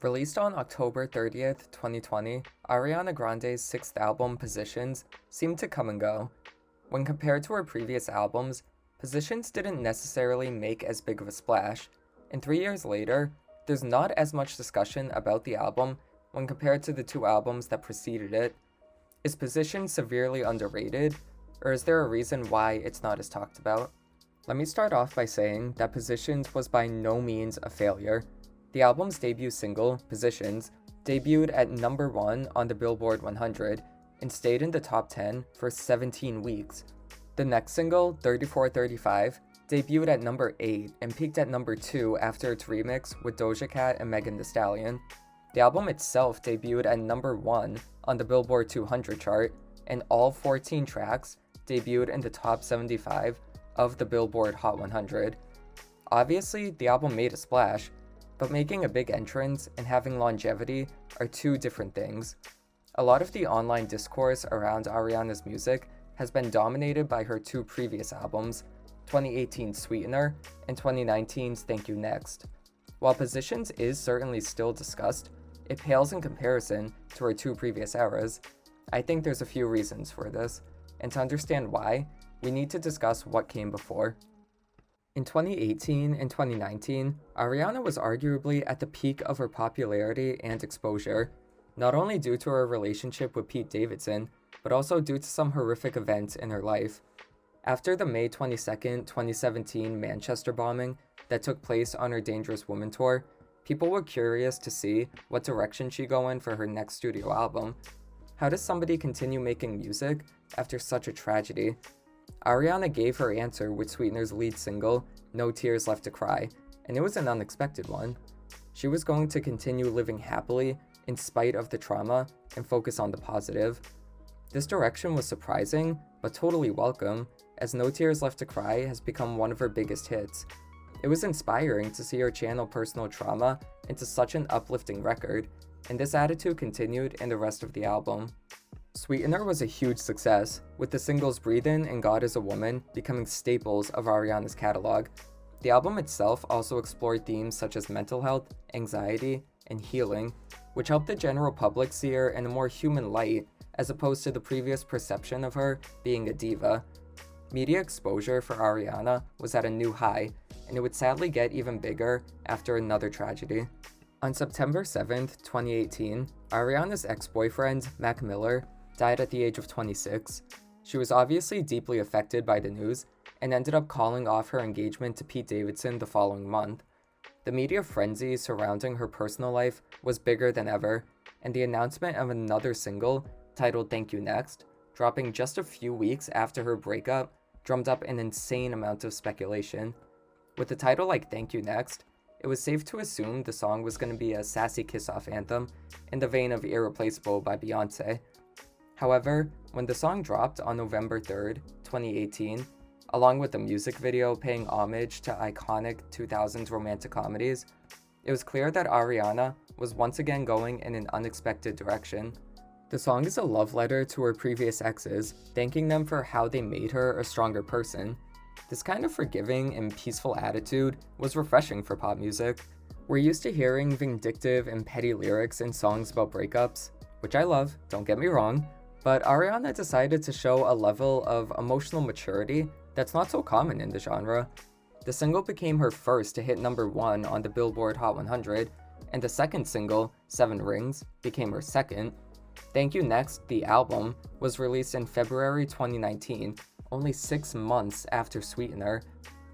Released on October 30th, 2020, Ariana Grande's sixth album, Positions, seemed to come and go. When compared to her previous albums, Positions didn't necessarily make as big of a splash, and 3 years later, there's not as much discussion about the album when compared to the two albums that preceded it. Is Positions severely underrated, or is there a reason why it's not as talked about? Let me start off by saying that Positions was by no means a failure. The album's debut single, Positions, debuted at number 1 on the Billboard 100 and stayed in the top 10 for 17 weeks. The next single, 3435, debuted at number 8 and peaked at number 2 after its remix with Doja Cat and Megan Thee Stallion. The album itself debuted at number 1 on the Billboard 200 chart, and all 14 tracks debuted in the top 75 of the Billboard Hot 100. Obviously, the album made a splash, but making a big entrance and having longevity are two different things. A lot of the online discourse around Ariana's music has been dominated by her two previous albums, 2018's Sweetener and 2019's Thank You Next. While Positions is certainly still discussed, it pales in comparison to her two previous eras. I think there's a few reasons for this, and to understand why, we need to discuss what came before. In 2018 and 2019, Ariana was arguably at the peak of her popularity and exposure, not only due to her relationship with Pete Davidson, but also due to some horrific events in her life. After the May 22, 2017 Manchester bombing that took place on her Dangerous Woman tour, people were curious to see what direction she'd go in for her next studio album. How does somebody continue making music after such a tragedy? Ariana gave her answer with Sweetener's lead single, No Tears Left to Cry, and it was an unexpected one. She was going to continue living happily in spite of the trauma and focus on the positive. This direction was surprising, but totally welcome, as No Tears Left to Cry has become one of her biggest hits. It was inspiring to see her channel personal trauma into such an uplifting record, and this attitude continued in the rest of the album. Sweetener was a huge success, with the singles Breathin' and God Is a Woman becoming staples of Ariana's catalog. The album itself also explored themes such as mental health, anxiety, and healing, which helped the general public see her in a more human light as opposed to the previous perception of her being a diva. Media exposure for Ariana was at a new high, and it would sadly get even bigger after another tragedy. On September 7th, 2018, Ariana's ex-boyfriend, Mac Miller, died at the age of 26. She was obviously deeply affected by the news and ended up calling off her engagement to Pete Davidson the following month. The media frenzy surrounding her personal life was bigger than ever, and the announcement of another single, titled Thank You Next, dropping just a few weeks after her breakup, drummed up an insane amount of speculation. With a title like Thank You Next, it was safe to assume the song was going to be a sassy kiss-off anthem in the vein of Irreplaceable by Beyoncé. However, when the song dropped on November 3rd, 2018, along with the music video paying homage to iconic 2000s romantic comedies, it was clear that Ariana was once again going in an unexpected direction. The song is a love letter to her previous exes, thanking them for how they made her a stronger person. This kind of forgiving and peaceful attitude was refreshing for pop music. We're used to hearing vindictive and petty lyrics in songs about breakups, which I love, don't get me wrong, but Ariana decided to show a level of emotional maturity that's not so common in the genre. The single became her first to hit number 1 on the Billboard Hot 100, and the second single, Seven Rings, became her second. Thank You Next, the album, was released in February 2019, only 6 months after Sweetener.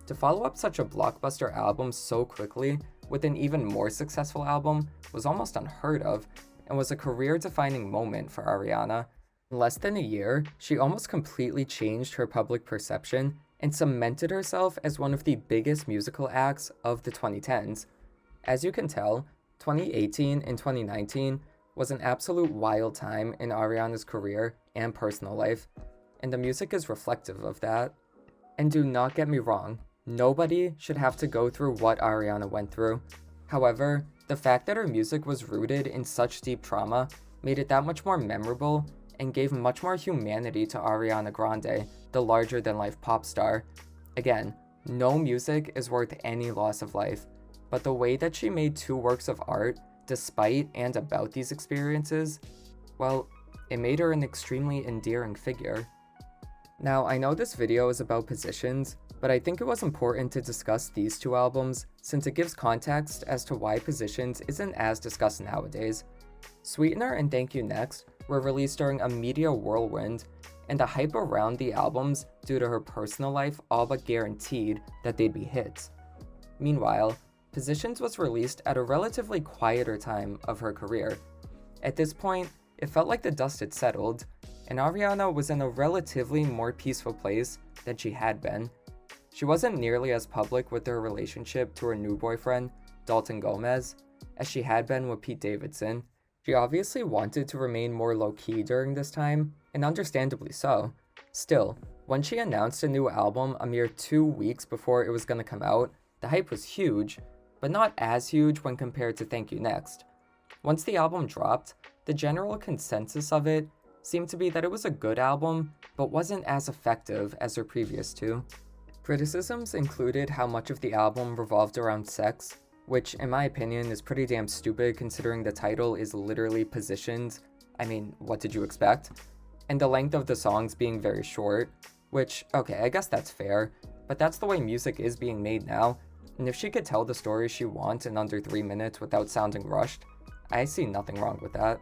To follow up such a blockbuster album so quickly with an even more successful album was almost unheard of, and was a career-defining moment for Ariana. In less than a year, she almost completely changed her public perception and cemented herself as one of the biggest musical acts of the 2010s. As you can tell, 2018 and 2019 was an absolute wild time in Ariana's career and personal life, and the music is reflective of that. And do not get me wrong, nobody should have to go through what Ariana went through. However, the fact that her music was rooted in such deep trauma made it that much more memorable and gave much more humanity to Ariana Grande, the larger-than-life pop star. Again, no music is worth any loss of life, but the way that she made two works of art despite and about these experiences, well, it made her an extremely endearing figure. Now, I know this video is about Positions, but I think it was important to discuss these two albums since it gives context as to why Positions isn't as discussed nowadays. Sweetener and Thank You Next were released during a media whirlwind, and the hype around the albums due to her personal life all but guaranteed that they'd be hits. Meanwhile, Positions was released at a relatively quieter time of her career. At this point, it felt like the dust had settled, and Ariana was in a relatively more peaceful place than she had been. She wasn't nearly as public with her relationship to her new boyfriend, Dalton Gomez, as she had been with Pete Davidson. She obviously wanted to remain more low-key during this time, and understandably so. Still, when she announced a new album a mere 2 weeks before it was going to come out, the hype was huge, but not as huge when compared to Thank You Next. Once the album dropped, the general consensus of it seemed to be that it was a good album, but wasn't as effective as her previous two. Criticisms included how much of the album revolved around sex, which in my opinion is pretty damn stupid considering the title is literally Positions. I mean, what did you expect? And the length of the songs being very short, which, okay, I guess that's fair, but that's the way music is being made now, and if she could tell the story she wants in under 3 minutes without sounding rushed, I see nothing wrong with that.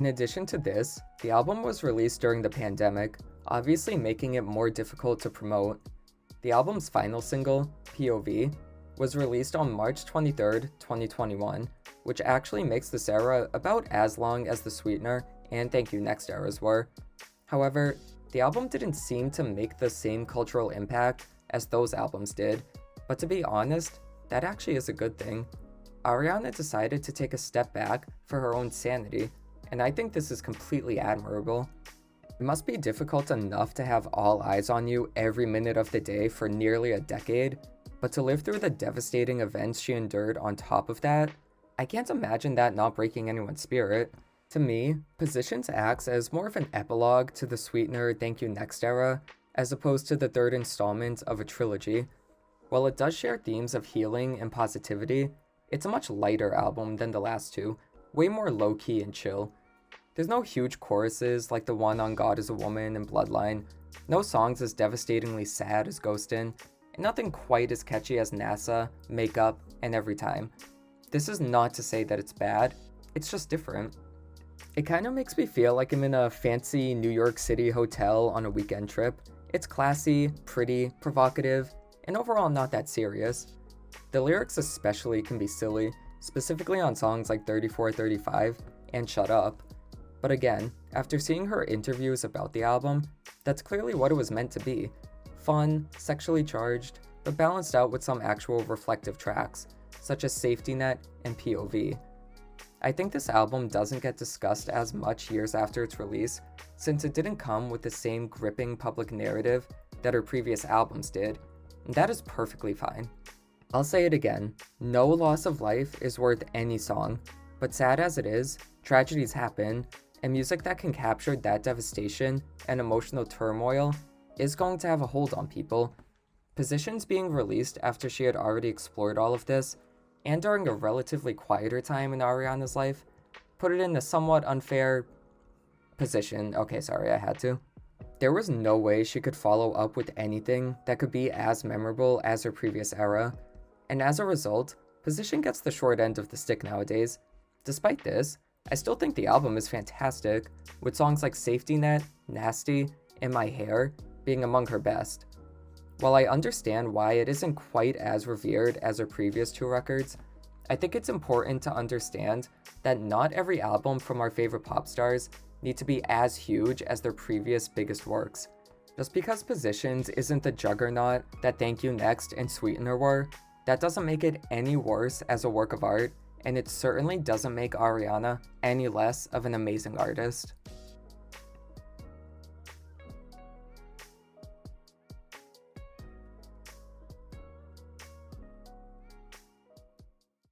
In addition to this, the album was released during the pandemic, obviously making it more difficult to promote. The album's final single, POV, was released on March 23, 2021, which actually makes this era about as long as the Sweetener and Thank You Next eras were. However, the album didn't seem to make the same cultural impact as those albums did, but to be honest, that actually is a good thing. Ariana decided to take a step back for her own sanity, and I think this is completely admirable. It must be difficult enough to have all eyes on you every minute of the day for nearly a decade, but to live through the devastating events she endured on top of that, I can't imagine that not breaking anyone's spirit. To me, Positions acts as more of an epilogue to the Sweetener Thank You Next era, as opposed to the third installment of a trilogy. While it does share themes of healing and positivity, it's a much lighter album than the last two, way more low-key and chill. There's no huge choruses like the one on God Is a Woman and Bloodline, no songs as devastatingly sad as Ghostin', and nothing quite as catchy as NASA, Makeup, and Every Time. This is not to say that it's bad, it's just different. It kind of makes me feel like I'm in a fancy New York City hotel on a weekend trip. It's classy, pretty, provocative, and overall not that serious. The lyrics especially can be silly, specifically on songs like 3435 and Shut Up. But again, after seeing her interviews about the album, that's clearly what it was meant to be. Fun, sexually charged, but balanced out with some actual reflective tracks, such as Safety Net and POV. I think this album doesn't get discussed as much years after its release, since it didn't come with the same gripping public narrative that her previous albums did, and that is perfectly fine. I'll say it again, no loss of life is worth any song, but sad as it is, tragedies happen, and music that can capture that devastation and emotional turmoil is going to have a hold on people. Positions being released after she had already explored all of this, and during a relatively quieter time in Ariana's life, put it in a somewhat unfair position. Okay, sorry, I had to. There was no way she could follow up with anything that could be as memorable as her previous era, and as a result, Position gets the short end of the stick nowadays. Despite this, I still think the album is fantastic, with songs like Safety Net, Nasty, and My Hair being among her best. While I understand why it isn't quite as revered as her previous two records, I think it's important to understand that not every album from our favorite pop stars need to be as huge as their previous biggest works. Just because Positions isn't the juggernaut that Thank You Next and Sweetener were, that doesn't make it any worse as a work of art, and it certainly doesn't make Ariana any less of an amazing artist.